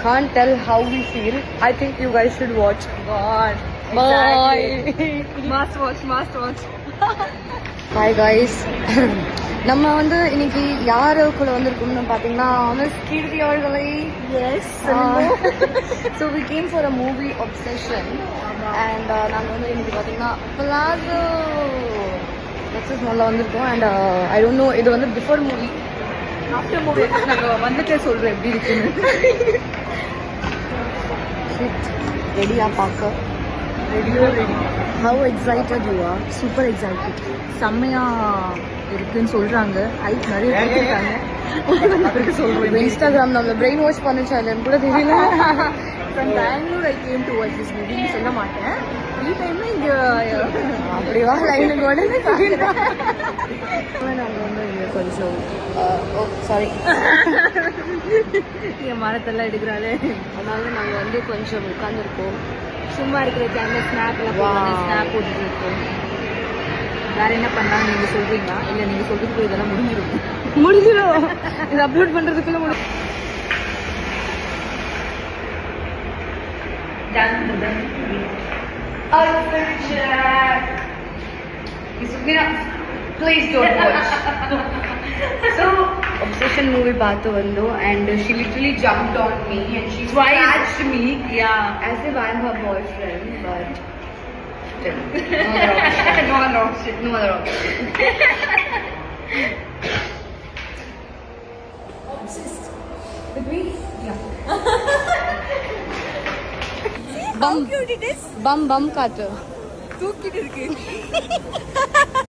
can't tell how we feel. I think you guys should watch. God. Bye. Exactly. Must watch. Bye guys. நம்ம வந்து இன்னைக்கு யாரு கூட வந்திருக்கோம்னு பாத்தீங்கன்னா மிஸ் கீர்த்தி அவர்களை. Yes. So we came for a movie Obsession and நாங்க வந்து இன்னைக்கு பாத்தீங்கன்னா பிளாசோ நெக்ஸஸ் மால்ல வந்திருக்கோம் and I don't know இது வந்து பிஃபோர் மூவி ஆஃப்டர் மூவி நாங்க வந்துட்டே சொல்றேன் எப்படி இருக்குன்னு. ரெடியா பார்க்க? Ready. How excited you are? Super excited. செம்மையா இருக்குன்னு சொல்றாங்க. ஐஸ் நிறைய போட்டுருக்காங்க. அதுக்கு சொல்றேன். இன்ஸ்டாகிராம் நம்மள பிரெயின் வாஷ் பண்ணுச்சா இல்லைன்னு கூட தெரியல. From Bangalore I came to watch this movie. சொல்ல மாட்டேன். இந்த டைம்ல இங்க அப்படிவா லைனுக்கு உடனே சொல்லிடுறேன். நாங்கள் வந்து இங்கே கொஞ்சம் சாரி என் மரத்தெல்லாம் எடுக்கிறாளே. அதனால நாங்கள் வந்து கொஞ்சம் உட்காந்துருக்கோம். சும்மா இருக்கிற டைம்ல ஸ்னாப்ல ஸ்னாப் போட்டுட்டு இருக்கோம். வேற என்ன பண்ணலாம் நீங்க சொல்றீங்களா? இல்ல நீங்க சொல்றதுக்கு இதெல்லாம் முடிஞ்சிடும். இது அப்லோட் பண்றதுக்குள்ள முடியும். Please don't watch. So Obsession movie பார்த்து வந்தோம் and she literally jumped on me and she scratched me. Yeah. As if I'm her boyfriend, but still. No other option. No other option. Obsessed with me? Yeah. Bum. How cute it is. Bum காட்டு. தூக்கிட்டு இருக்கு.